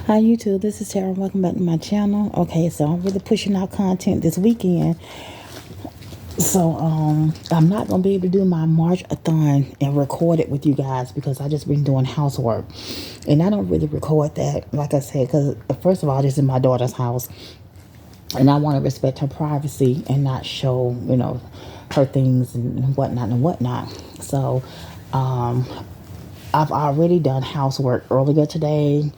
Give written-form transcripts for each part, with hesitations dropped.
Hi YouTube, this is Tara. Welcome back to my channel. Okay, so I'm really pushing out content this weekend. So I'm not gonna be able to do my March-a-thon and record it with you guys because I just been doing housework. And I don't really record that, like I said, because first of all, this is my daughter's house. And I want to respect her privacy and not show, her things and whatnot and whatnot. So I've already done housework earlier today.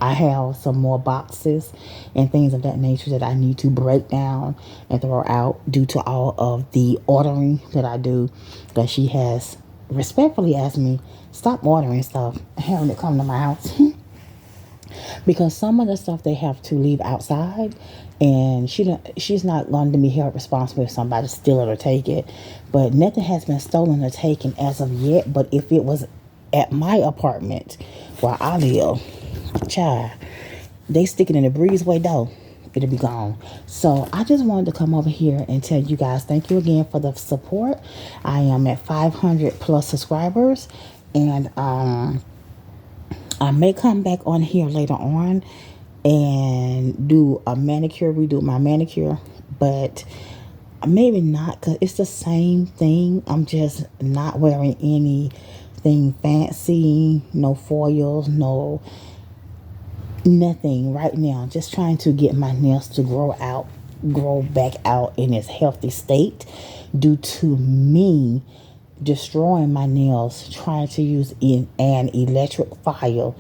I have some more boxes and things of that nature that I need to break down and throw out due to all of the ordering that I do. That she has respectfully asked me, stop ordering stuff, having it come to my house. Because some of the stuff they have to leave outside, and she's not going to be held responsible if somebody steal it or take it. But nothing has been stolen or taken as of yet. But if it was at my apartment where I live, child, they stick it in the breezeway door, it'll be gone. So I just wanted to come over here and tell you guys thank you again for the support. I am at 500 plus subscribers, and I may come back on here later on and do a manicure, redo my manicure, but maybe not, because it's the same thing. I'm just not wearing anything fancy, no foils, no nothing right now. Just trying to get my nails to grow back out in its healthy state due to me destroying my nails trying to use an electric file,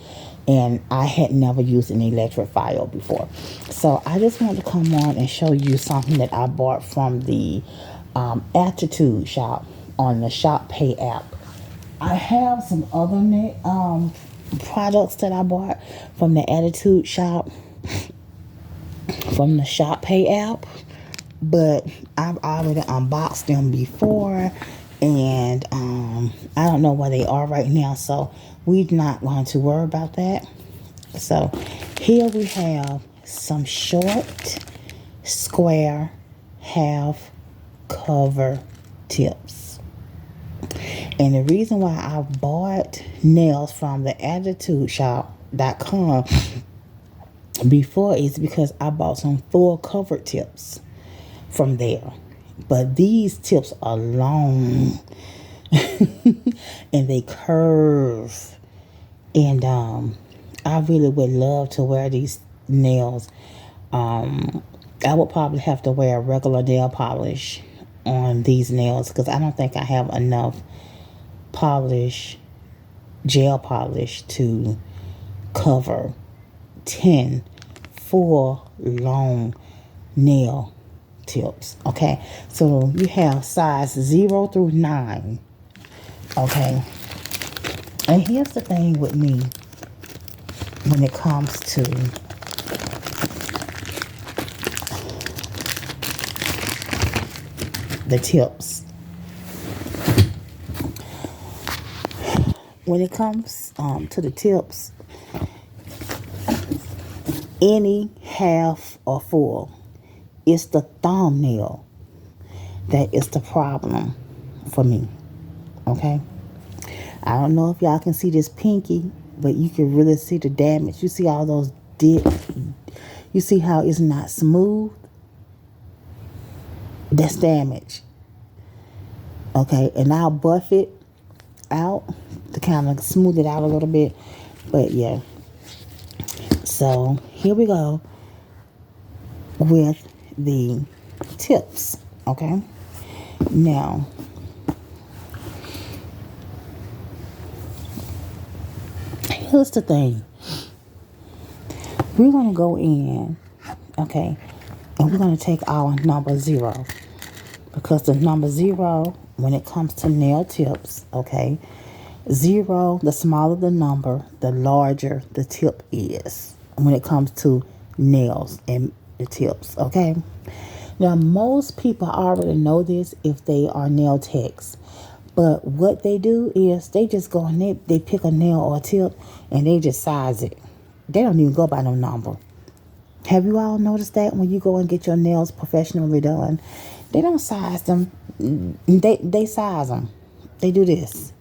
and I had never used an electric file before. So I just wanted to come on and show you something that I bought from the Attitude Shop on the Shop Pay app. I have some other products that I bought from the Attitude Shop from the Shop Pay app, but I've already unboxed them before, and I don't know where they are right now, so we're not going to worry about that. So here we have some short, square, half cover tips. And the reason why I bought nails from the attitudeshop.com before is because I bought some full cover tips from there. But these tips are long and they curve. And I really would love to wear these nails. I would probably have to wear regular nail polish on these nails because I don't think I have enough gel polish to cover 10 full long nail tips. Okay, so you have size 0 through 9. Okay, and here's the thing with me when it comes to the tips. When it comes to the tips, any half or full, it's the thumbnail that is the problem for me. Okay, I don't know if y'all can see this pinky, but you can really see the damage. You see all those dips. You see how it's not smooth? That's damage. Okay, and I'll buff it out to kind of smooth it out a little bit. But yeah, so here we go with the tips. Okay, now here's the thing. We're going to go in, okay, and we're going to take our number 0, because the number 0, when it comes to nail tips, okay, 0, the smaller the number, the larger the tip is when it comes to nails and the tips. Okay, now most people already know this if they are nail techs, but what they do is they just go and they pick a nail or a tip and they just size it. They don't even go by no number. Have you all noticed that when you go and get your nails professionally done, they don't size them. They size them. They do this.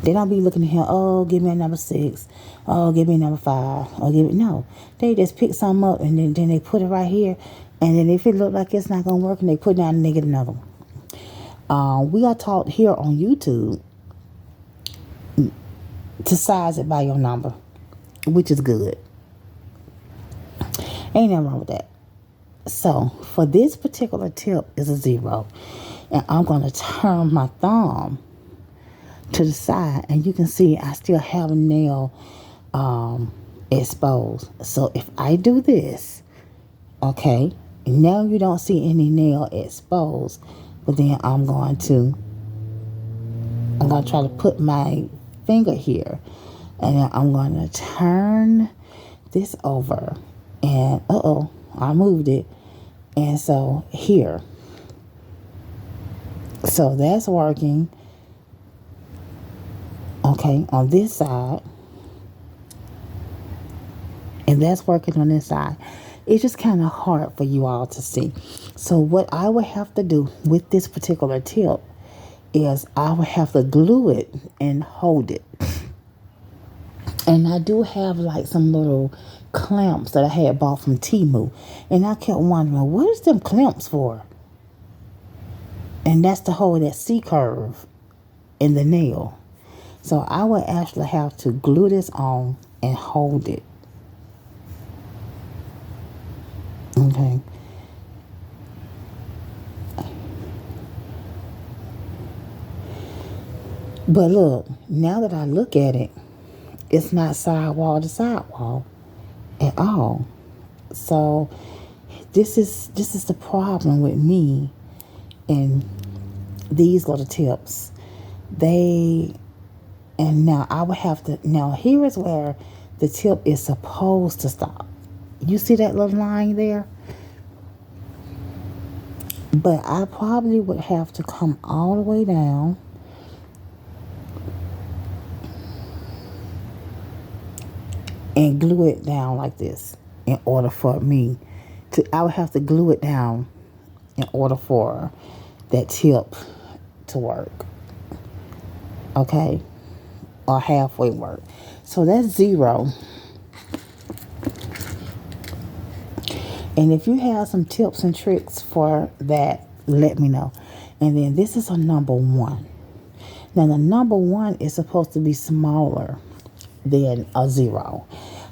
They don't be looking at him, oh, give me a number 6. Oh, give me a number 5. Or give it, no. They just pick something up and then they put it right here. And then if it look like it's not going to work, and they put it down and they get another one. We are taught here on YouTube to size it by your number, which is good. Ain't nothing wrong with that. So for this particular tip is a 0. And I'm going to turn my thumb to the side, and you can see I still have a nail exposed. So if I do this, okay, now you don't see any nail exposed, but then I'm going to try to put my finger here, and then I'm going to turn this over, and I moved it, and so here, so that's working. Okay, on this side, and that's working on this side. It's just kind of hard for you all to see. So what I would have to do with this particular tip is I would have to glue it and hold it. And I do have like some little clamps that I had bought from Temu. And I kept wondering, what is them clamps for? And that's to hold that C-curve in the nail. So I would actually have to glue this on and hold it. Okay. But look, now that I look at it, it's not sidewall to sidewall at all. So this is the problem with me and these little tips. And now I would have to, now here is where the tip is supposed to stop. You see that little line there? But I probably would have to come all the way down and glue it down like this in order for me to, I would have to glue it down in order for that tip to work. Okay? Or halfway work. So that's 0. And if you have some tips and tricks for that, let me know. And then this is a number 1. Now the number 1 is supposed to be smaller than a 0.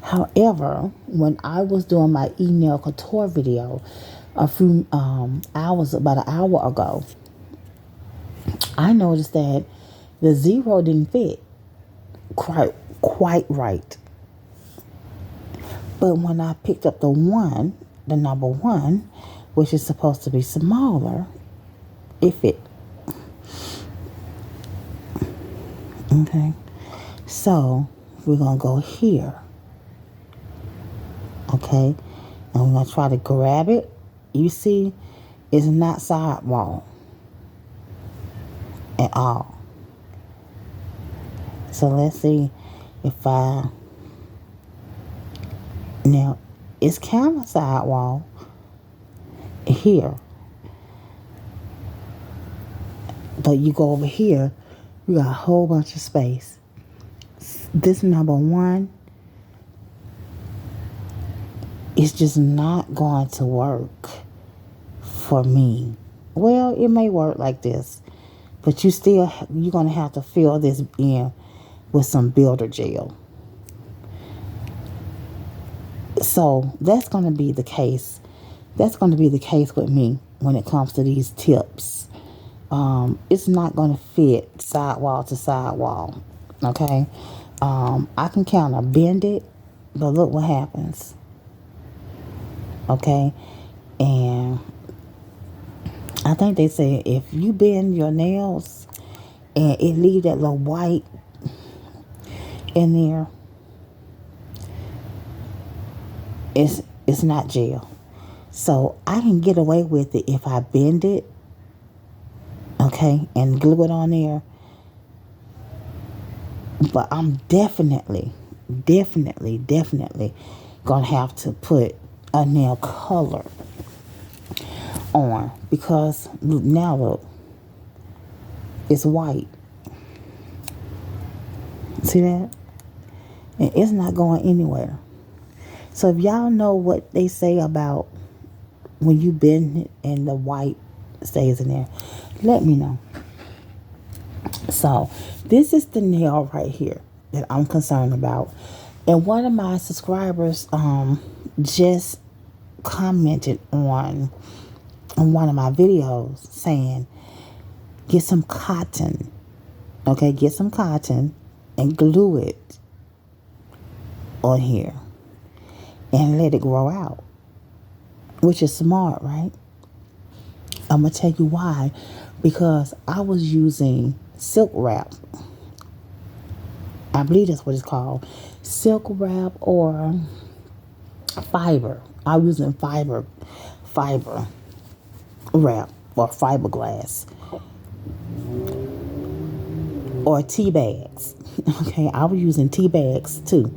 However, when I was doing my e-nail couture video a few hours, about an hour ago, I noticed that the 0 didn't fit quite right. But when I picked up the 1, the number 1, which is supposed to be smaller, it fit. Okay. So we're going to go here. Okay. And we're going to try to grab it. You see, it's not sidewall at all. So let's see if now it's kind of sidewall here. But you go over here, you got a whole bunch of space. This number 1 is just not going to work for me. Well, it may work like this, but you're going to have to fill this in with some builder gel. So that's going to be the case. That's going to be the case with me when it comes to these tips. It's not going to fit sidewall to sidewall. Okay. I can kind of bend it, but look what happens. Okay. And I think they say if you bend your nails and it leave that little white in there, it's not gel. So I can get away with it if I bend it, okay, and glue it on there. But I'm definitely gonna have to put a nail color on, because now look, it's white. See that? And it's not going anywhere. So if y'all know what they say about when you bend it and the white stays in there, let me know. So this is the nail right here that I'm concerned about. And one of my subscribers just commented on one of my videos saying, get some cotton. Okay, get some cotton and glue it on here and let it grow out. Which is smart, right? I'm going to tell you why. Because I was using silk wrap. I believe that's what it's called. Silk wrap or fiber. I was using fiber wrap or fiberglass or tea bags. Okay, I was using tea bags too.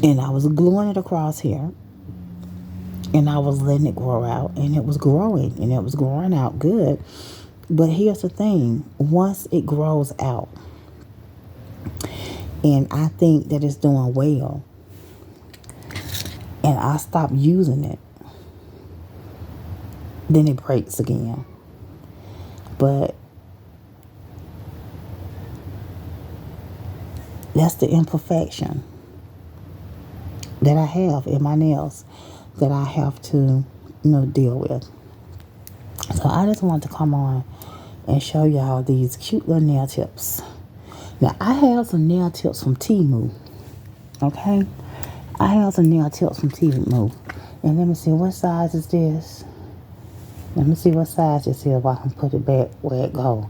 And I was gluing it across here. And I was letting it grow out. And it was growing. And it was growing out good. But here's the thing. Once it grows out, and I think that it's doing well, and I stop using it, then it breaks again. But that's the imperfection that I have in my nails that I have to, deal with. So I just want to come on and show y'all these cute little nail tips. Now I have some nail tips from Temu. Okay? I have some nail tips from Temu. And let me see, what size is this? Let me see what size this is if I can put it back where it goes.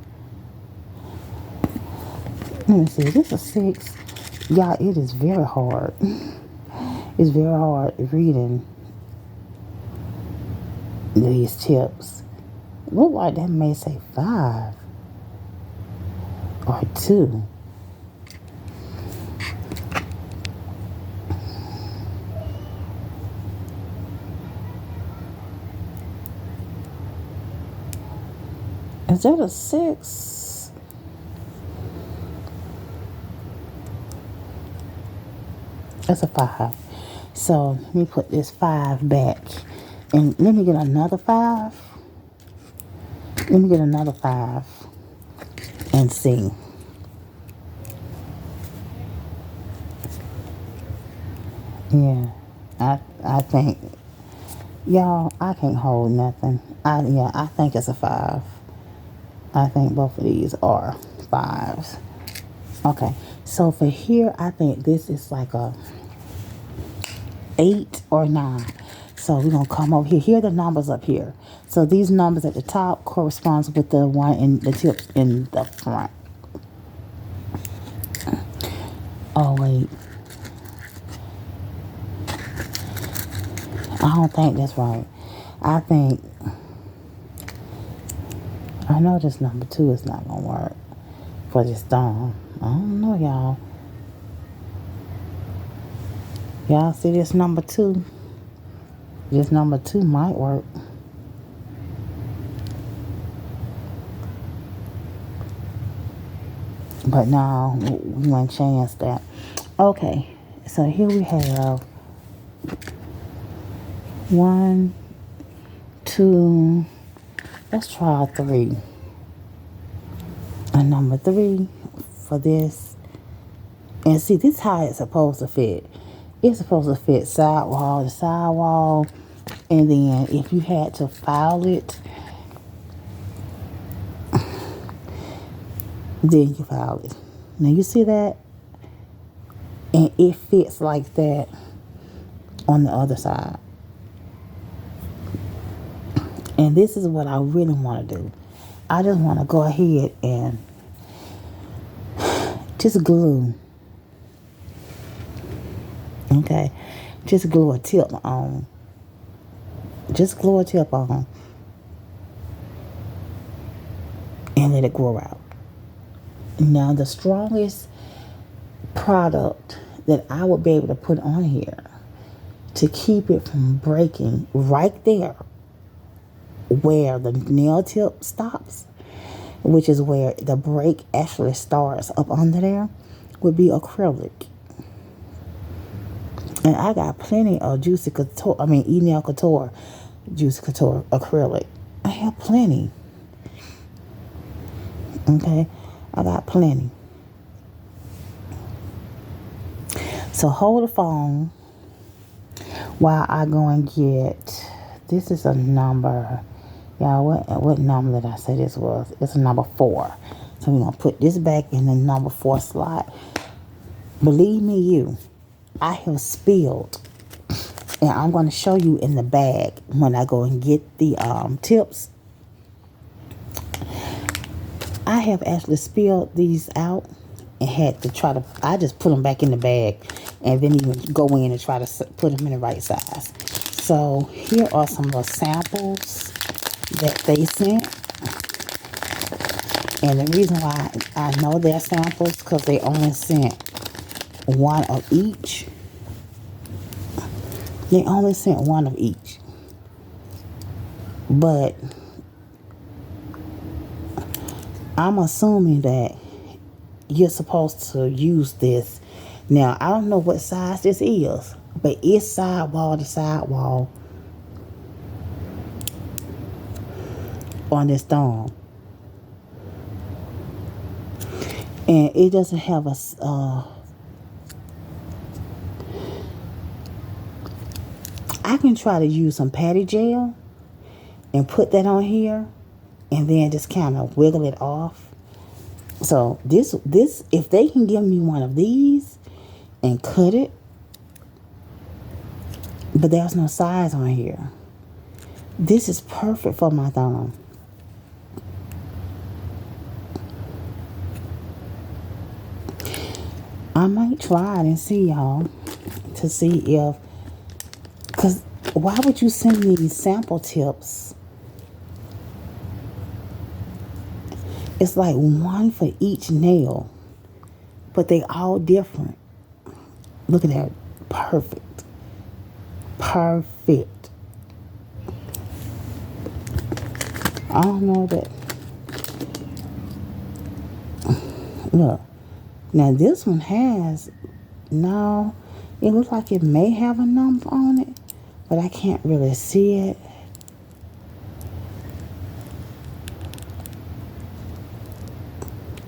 Let me see, this is 6. Y'all, it is very hard. It's very hard reading these tips. Look like that may say 5 or 2. Is that a 6? That's a 5. So let me put this 5 back. And let me get another 5. Let me get another 5 and see. Yeah, I think, y'all, I can't hold nothing. I think it's a 5. I think both of these are 5s. Okay, so for here, I think this is like a 8 or 9. So we're going to come over here. Here are the numbers up here. So these numbers at the top corresponds with the one in the tips in the front. Oh, wait. I don't think that's right. I know this number 2 is not going to work for this thumb. I don't know, y'all. Y'all see this number 2? This number 2 might work. But no, we won't chance that. Okay, so here we have 1, 2, let's try 3. And number 3 for this. And see, this is how it's supposed to fit. It's supposed to fit sidewall to sidewall. And then if you had to file it, then you file it. Now you see that? And it fits like that on the other side. And this is what I really want to do. I just want to go ahead and just glue. Okay? Just glue a tip on. Just glue a tip on. And let it grow out. Now the strongest product that I would be able to put on here to keep it from breaking right there where the nail tip stops, which is where the break actually starts up under there, would be acrylic. And I got plenty of Juicy Couture, Nail Couture, Juicy Couture acrylic. I have plenty. Okay? I got plenty. So hold the phone while I go and get, this is a number. Y'all, what number did I say this was? It's a number 4. So we're going to put this back in the number 4 slot. Believe me, I have spilled. And I'm going to show you in the bag when I go and get the tips. I have actually spilled these out and had to try to, I just put them back in the bag and then even go in and try to put them in the right size. So here are some of the samples that they sent. And the reason why I know they're samples because they only sent one of each. They only sent one of each. But I'm assuming that you're supposed to use this. Now, I don't know what size this is, but it's sidewall to sidewall on this thumb. And it doesn't have a, I can try to use some patty gel and put that on here and then just kind of wiggle it off. So this, if they can give me one of these and cut it, but there's no size on here. This is perfect for my thumb. I might try it and see, y'all, to see if, because why would you send me these sample tips? It's like one for each nail, but they all different. Look at that. Perfect. Perfect. I don't know that. Look. Now this one has, no, it looks like it may have a number on it, but I can't really see it.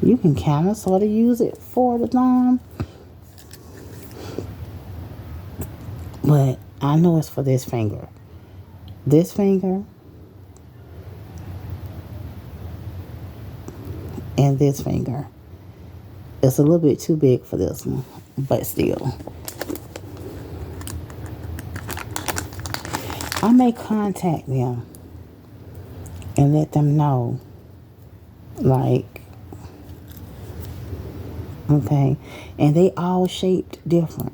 You can kind of sort of use it for the thumb, but I know it's for this finger. This finger and this finger. It's a little bit too big for this one, but still. I may contact them and let them know, like, okay, and they all shaped different.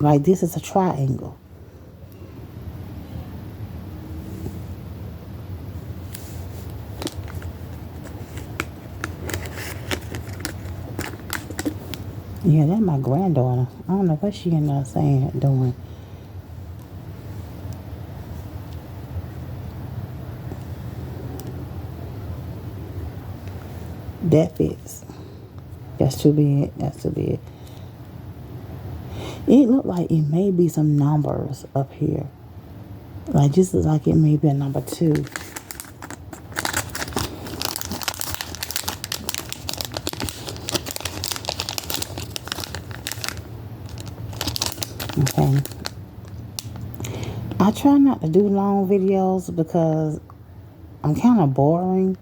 Like this is a triangle. Yeah, that's my granddaughter. I don't know what she ended up doing. That fits. That's too big. That's too big. It looked like it may be some numbers up here. Like this is like it may be a number 2. Okay. I try not to do long videos because I'm kind of boring.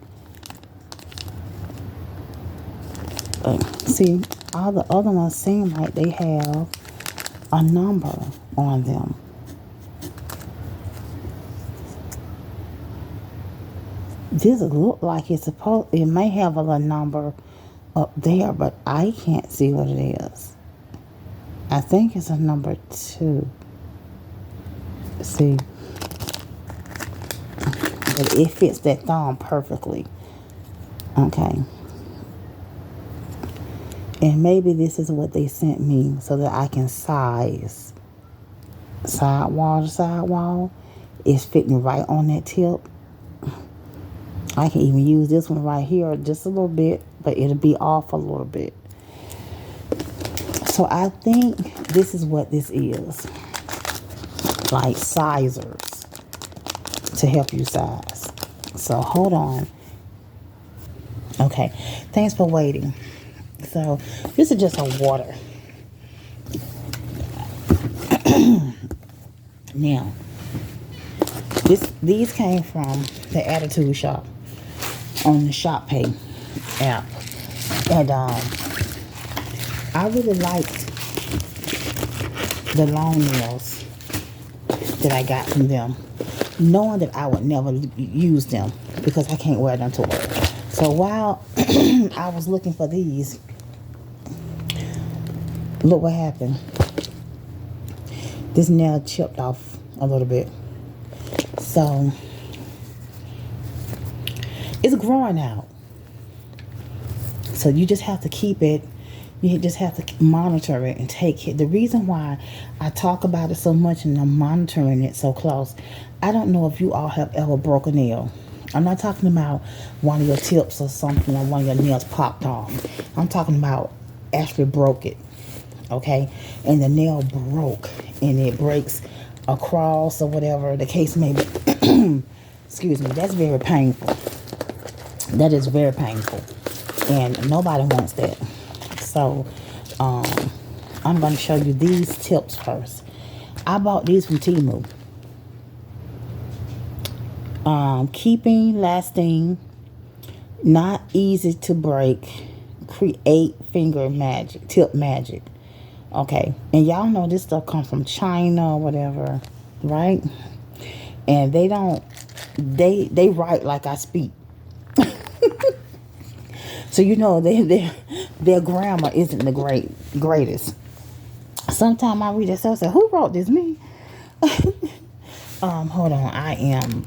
See, all the other ones seem like they have a number on them. This look like it may have a little number up there, but I can't see what it is. I think it's a number 2. See? But it fits that thumb perfectly. Okay. And maybe this is what they sent me so that I can size. Sidewall to sidewall. It's fitting right on that tip. I can even use this one right here just a little bit, but it'll be off a little bit. So I think this is what this is. Like sizers to help you size. So hold on. Okay. Thanks for waiting. So this is just a water. Now, these came from the Attitude Shop on the Shop Pay app. And I really liked the long nails that I got from them, knowing that I would never use them because I can't wear them to work. So while I was looking for these, look what happened. This nail chipped off a little bit. So it's growing out. So you just have to keep it. You just have to monitor it and take it. The reason why I talk about it so much and I'm monitoring it so close, I don't know if you all have ever broke a nail. I'm not talking about one of your tips or something or one of your nails popped off. I'm talking about actually broke it. Okay? And the nail broke and it breaks across or whatever the case may be. Excuse me. That's very painful. That is very painful. And nobody wants that. So, I'm going to show you these tips first. I bought these from Temu. Keeping, lasting, not easy to break, create finger magic, tip magic. Okay, and y'all know this stuff comes from China or whatever, right? And they don't, they write like I speak. So you know their grammar isn't the greatest. Sometimes I read it so I say, who wrote this? Me? Hold on, I am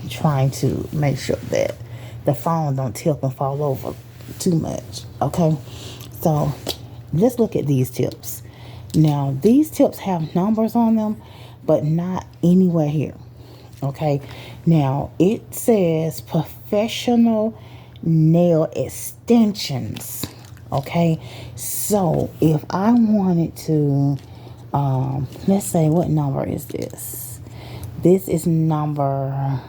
trying to make sure that the phone don't tip and fall over too much. Okay, so let's look at these tips. Now these tips have numbers on them, but not anywhere here. Okay, now it says professional nail extensions. Okay, so if I wanted to, let's say, what number is this? This is number,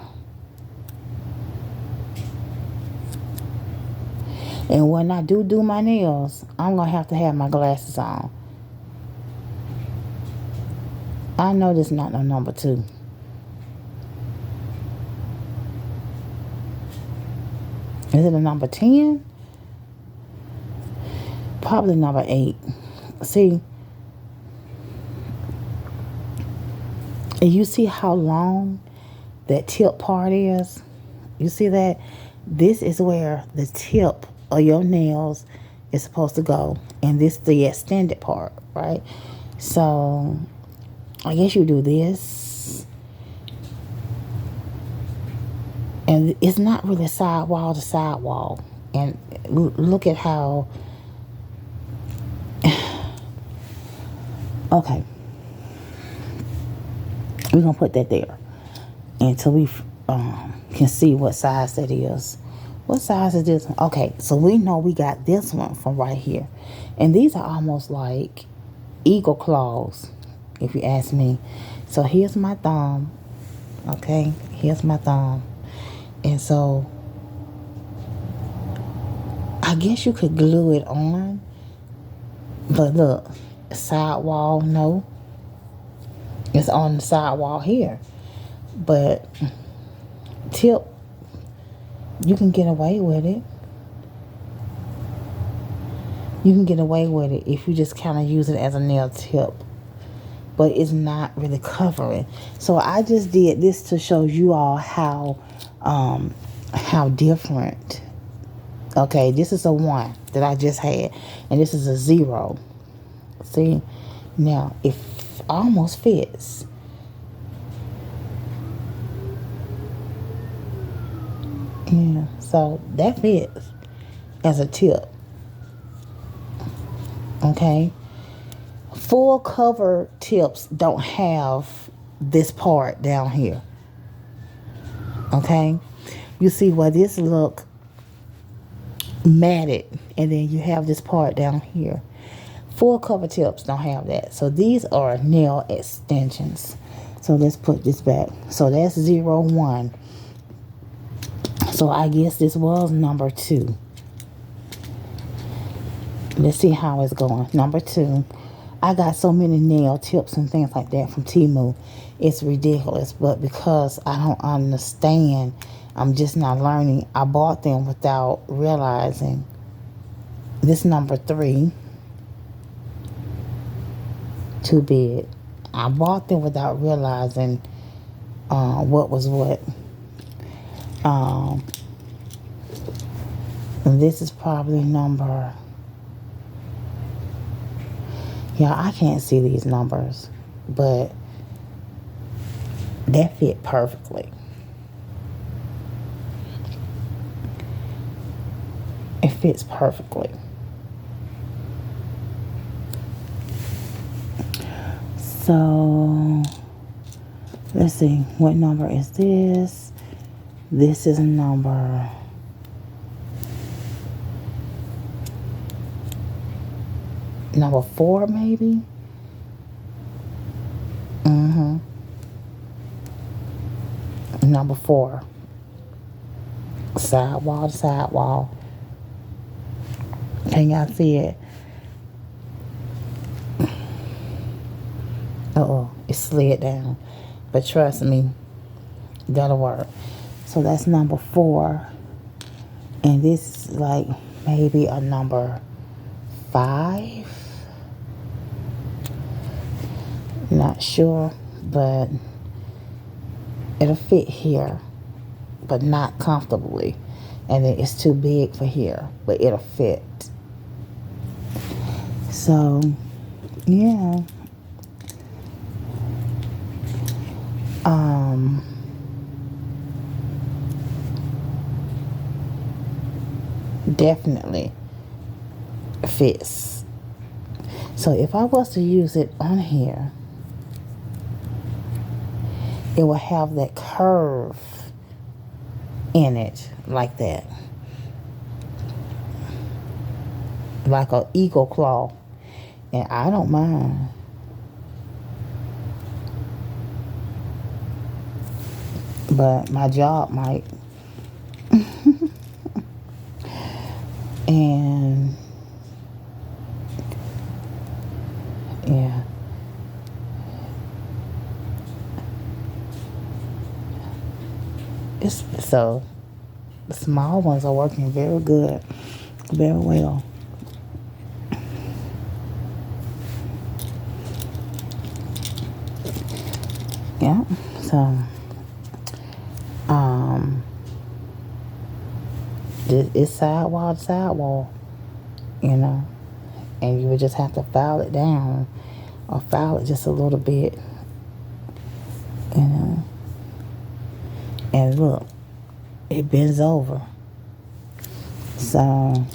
and when I do my nails, I'm gonna have to have my glasses on. I know this is not no number 2. Is it a number 10? Probably number 8. See, and you see how long that tip part is? You see that? This is where the tip of your nails is supposed to go. And this is the extended part, right? So, I guess you do this. And it's not really sidewall to sidewall. And look at how... Okay. We're going to put that there until we can see what size that is. What size is this one? Okay, so we know we got this one from right here. And these are almost like eagle claws, if you ask me. So here's my thumb. Okay, here's my thumb. And so I guess you could glue it on. But look, sidewall, no. It's on the sidewall here. But tip, you can get away with it. You can get away with it if you just kind of use it as a nail tip. But it's not really covering. So I just did this to show you all how different. Okay, this is a 1 that I just had. And this is a 0. See? Now, it almost fits. Yeah, so that fits as a tip. Okay? Full cover tips don't have this part down here. Okay? You see where this look matted, and then you have this part down here. Full cover tips don't have that. So these are nail extensions. So let's put this back. So that's 01. So I guess this was number 2. Let's see how it's going. Number 2. I got so many nail tips and things like that from Temu. It's ridiculous. But because I don't understand, I'm just not learning. I bought them without realizing. This number 3. Too big. I bought them without realizing what was what. And this is probably number... Yeah, I can't see these numbers, but that fit perfectly. It fits perfectly. So, let's see. What number is this? This is number... number 4, maybe? Number 4. Sidewall to sidewall. Can y'all see it? Uh-oh. It slid down. But trust me, that'll work. So that's number 4. And this is like maybe a number 5. Not sure, but it'll fit here, but not comfortably. And then it's too big for here, but it'll fit. So, yeah. Definitely fits. So if I was to use it on here, it will have that curve in it, like that, like an eagle claw, and I don't mind. But my job might. And yeah. So the small ones are working very good, very well. Yeah. So it's sidewall to sidewall, and you would just have to file it down or file it just a little bit, and look, it bends over. So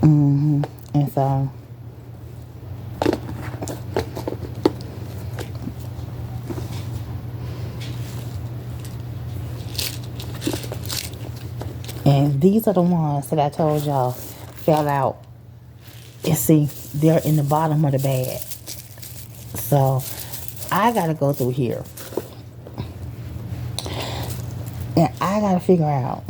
and so and these are the ones that I told y'all fell out. And see, they're in the bottom of the bag. So I gotta go through here, and I gotta figure out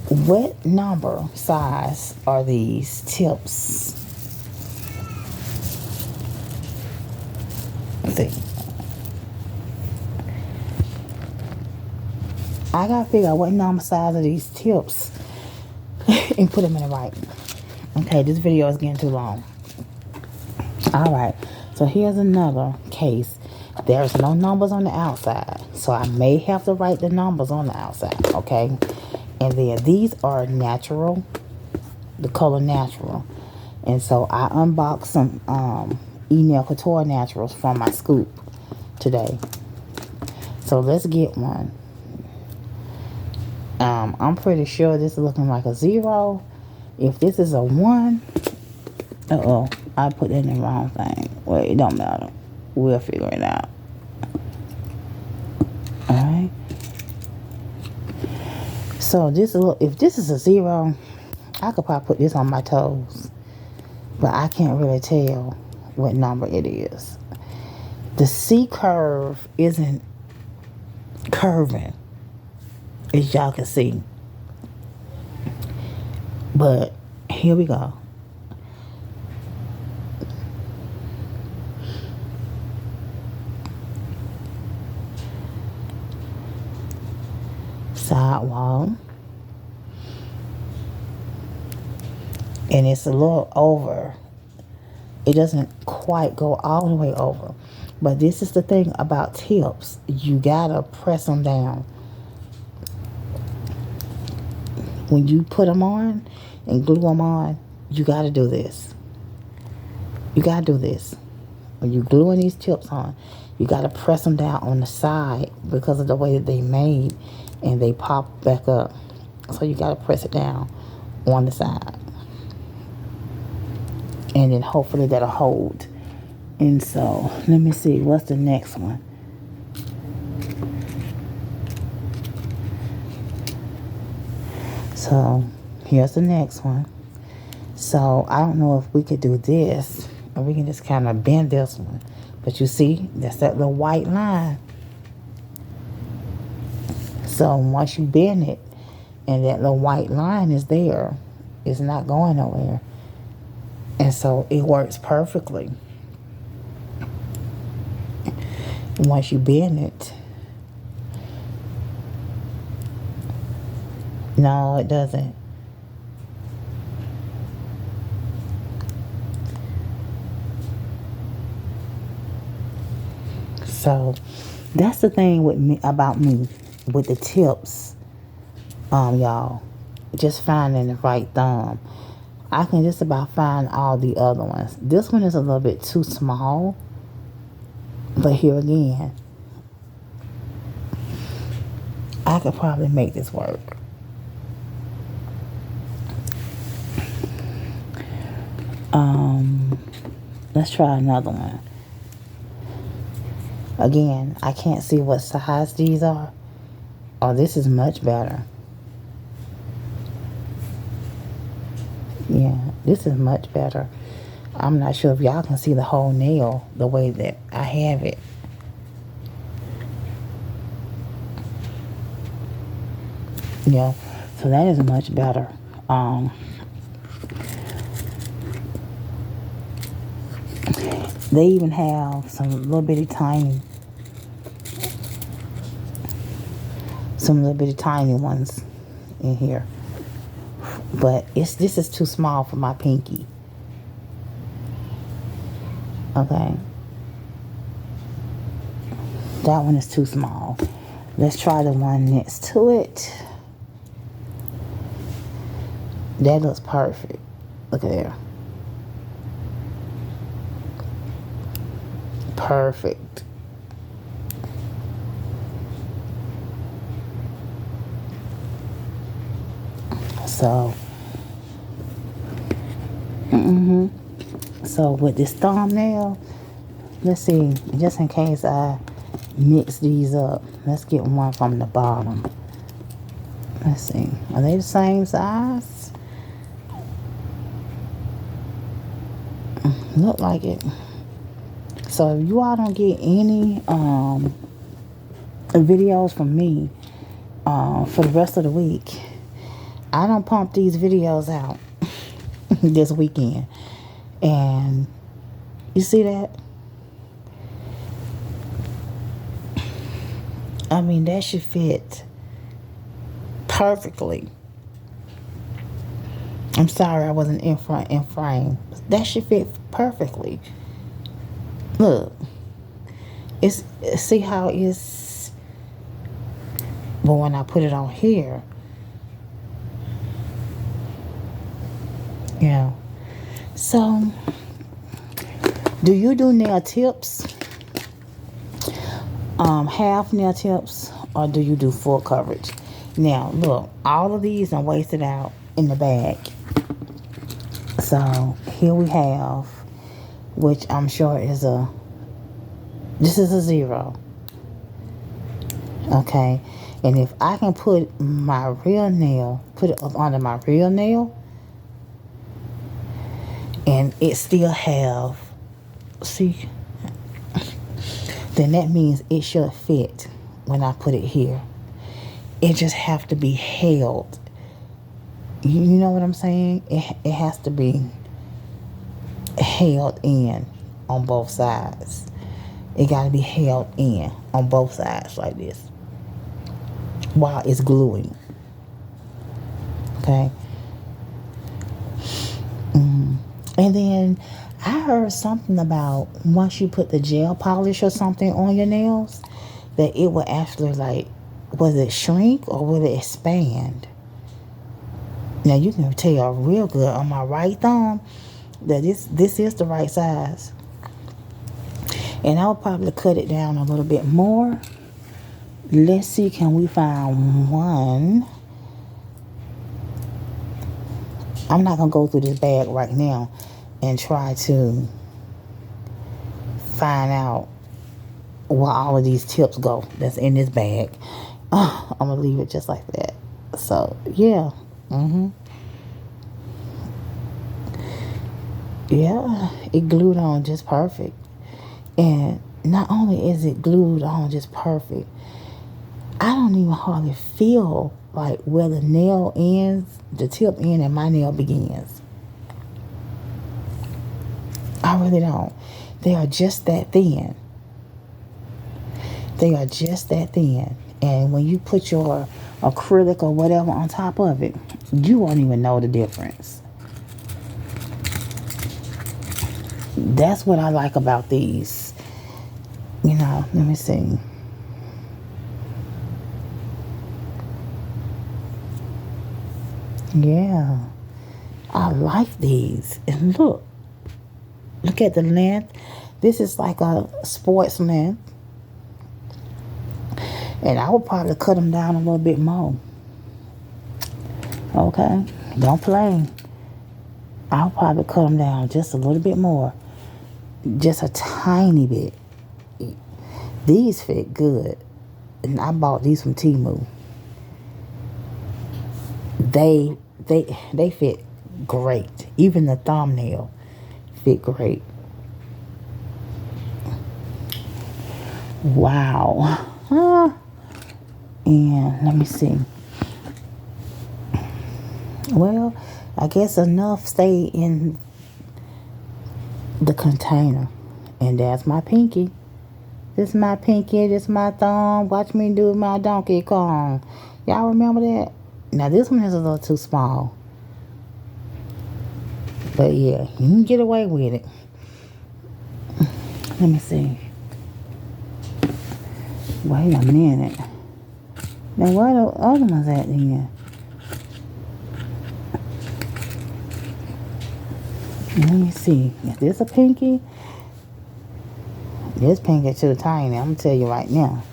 what number size are these tips. Let's see. I gotta figure out what number size of these tips and put them in the right. Okay, this video is getting too long. Alright, so here's another case. There's no numbers on the outside, so I may have to write the numbers on the outside, okay? And then these are natural, the color natural. And so I unboxed some Nail Couture Naturals from my scoop today. So let's get one. I'm pretty sure this is looking like a 0. If this is a 1, I put in the wrong thing. Well, it don't matter. We'll figure it out. Alright. So this look, if this is a 0, I could probably put this on my toes, but I can't really tell what number it is. The C curve isn't curving, as y'all can see. But here we go. Sidewall. And it's a little over. It doesn't quite go all the way over. But this is the thing about tips. You gotta press them down. When you put them on and glue them on, you gotta do this. You gotta do this. When you're gluing these tips on, you gotta press them down on the side because of the way that they made, and they pop back up. So you gotta press it down on the side. And then hopefully that'll hold. And so, let me see, what's the next one? So, here's the next one. So, I don't know if we could do this, or we can just kind of bend this one. But you see, that's that little white line. So, once you bend it, and that little white line is there, it's not going nowhere. And so it works perfectly. Once you bend it. No, it doesn't. So that's the thing with me about me with the tips, y'all. Just finding the right thumb. I can just about find all the other ones. This one is a little bit too small. But here again, I could probably make this work. Let's try another one. Again, I can't see what size these are. Oh, this is much better. Yeah, this is much better. I'm not sure if y'all can see the whole nail the way that I have it. Yeah, so that is much better. They even have some little bitty tiny ones in here. But this is too small for my pinky. Okay. That one is too small. Let's try the one next to it. That looks perfect. Look at there. Perfect. So, so with this thumbnail, let's see, just in case I mix these up, let's get one from the bottom. Let's see, are they the same size? Look like it. So if you all don't get any videos from me for the rest of the week, I don't pump these videos out this weekend. And you see that? I mean, that should fit perfectly. I'm sorry I wasn't in frame. That should fit perfectly. Look. See how it's, but when I put it on here, yeah. So, do you do nail tips? Half nail tips, or do you do full coverage? Now, look, all of these are wasted out in the bag. So, here we have, which I'm sure is this is a 0. Okay. And if I can put my real nail, put it up under my real nail, and it still have, see, then that means it should fit when I put it here. It just have to be held. You know what I'm saying? It has to be held in on both sides. It got to be held in on both sides like this while it's gluing. Okay. And then I heard something about once you put the gel polish or something on your nails, that it will actually, like, was it shrink or will it expand? Now you can tell real good on my right thumb that this is the right size. And I'll probably cut it down a little bit more. Let's see, can we find one? I'm not going to go through this bag right now and try to find out where all of these tips go that's in this bag. I'm going to leave it just like that. So, yeah. Yeah, it glued on just perfect. And not only is it glued on just perfect, I don't even hardly feel like where the nail ends, the tip end, and my nail begins. I really don't. They are just that thin. They are just that thin. And when you put your acrylic or whatever on top of it, you won't even know the difference. That's what I like about these. You know, let me see. Yeah, I like these. And look at the length. This is like a sports length. And I would probably cut them down a little bit more. Okay, don't play. I'll probably cut them down just a little bit more. Just a tiny bit. These fit good. And I bought these from Temu. They fit great. Even the thumbnail fit great. Wow. And let me see. Well, I guess enough stay in the container. And that's my pinky. This is my pinky. This is my thumb. Watch me do my Donkey Kong. Y'all remember that? Now this one is a little too small. But yeah, you can get away with it. Let me see. Wait a minute. Now where the other ones at then? Let me see. Is this a pinky? This pinky too tiny. I'm gonna tell you right now.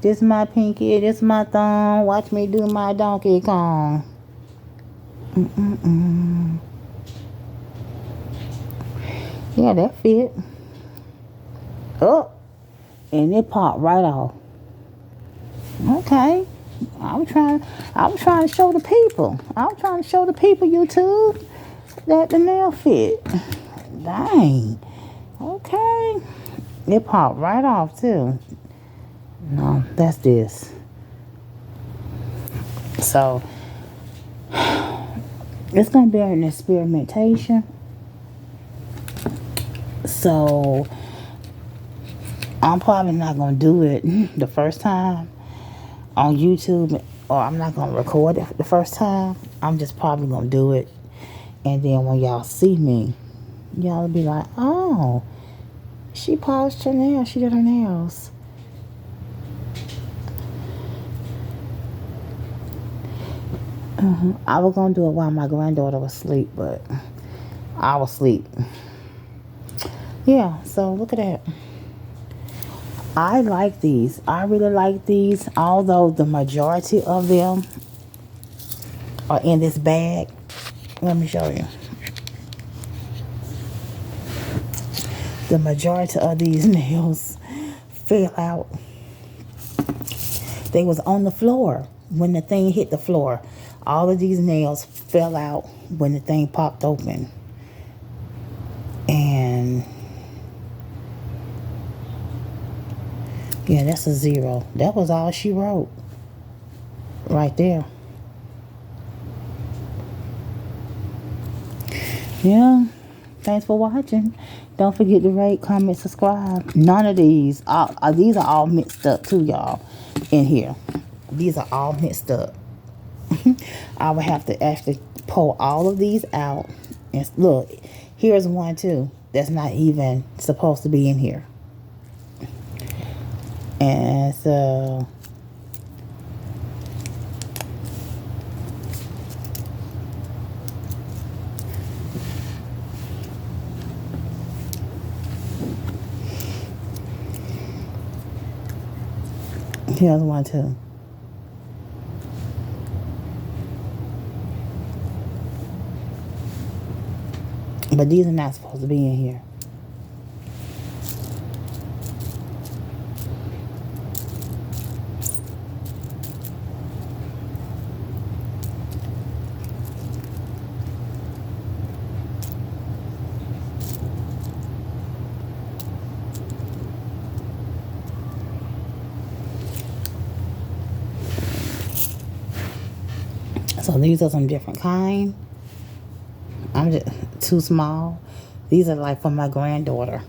This is my pinky. This is my thumb. Watch me do my Donkey Kong. Yeah, that fit. Oh, and it popped right off. Okay. I'm trying to show the people. YouTube, that the nail fit. Dang. Okay. It popped right off too. No, that's this. So it's gonna be an experimentation. So I'm probably not gonna do it the first time on YouTube, or I'm not gonna record it the first time. I'm just probably gonna do it, and then when y'all see me, y'all will be like, oh, she polished her nails, she did her nails. I was gonna do it while my granddaughter was asleep, but I was asleep. Yeah, so look at that. I like these. I really like these, although the majority of them are in this bag. Let me show you. The majority of these nails fell out. They was on the floor when the thing hit the floor. All of these nails fell out when the thing popped open. And yeah, that's a 0. That was all she wrote right there. Yeah. Thanks for watching. Don't forget to rate, comment, subscribe. None of these are all mixed up too, y'all, in here. These are all mixed up. I would have to actually pull all of these out. And look, here's one too that's not even supposed to be in here. And so here's one too. But these are not supposed to be in here. So these are some different kind. I'm just too small. These are like for my granddaughter.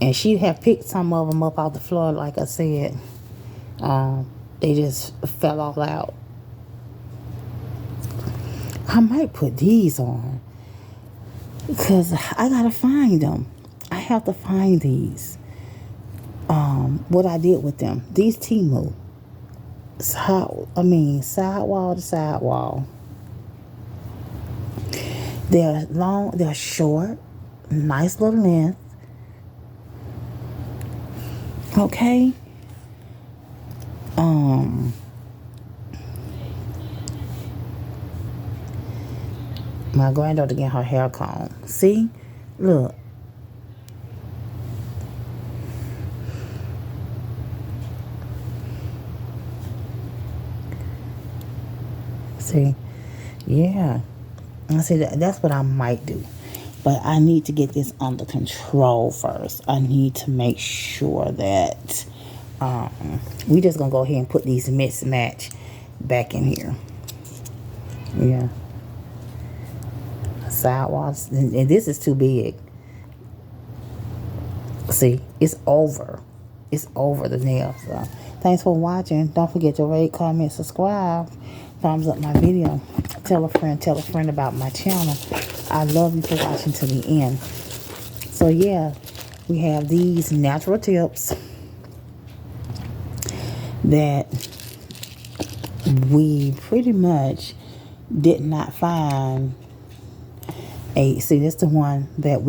And she had picked some of them up off the floor, like I said. They just fell all out. I might put these on because I gotta find them. I have to find these. What I did with them. These Temu. Sidewall to sidewall. They're long, they're short, nice little length. Okay. My granddaughter getting her hair combed. See? Look. See? Yeah. I see that's what I might do. But I need to get this under control first. I need to make sure that we just gonna go ahead and put these mismatch back in here. Yeah. Sidewalls. And this is too big. See, it's over. It's over the nail. So thanks for watching. Don't forget to rate, comment, subscribe. Thumbs up my video. Tell a friend about my channel. I love you for watching to the end. So yeah, we have these natural tips that we pretty much did not find see, this is the one that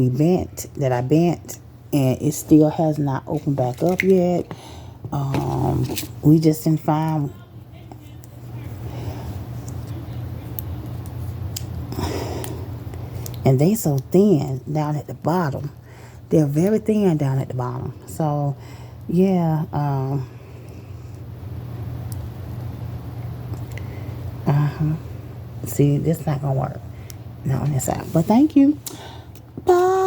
I bent, and it still has not opened back up yet. We just didn't find. And they so thin down at the bottom. They're very thin down at the bottom. So, yeah. See, this is not going to work. Not on this side. But thank you. Bye.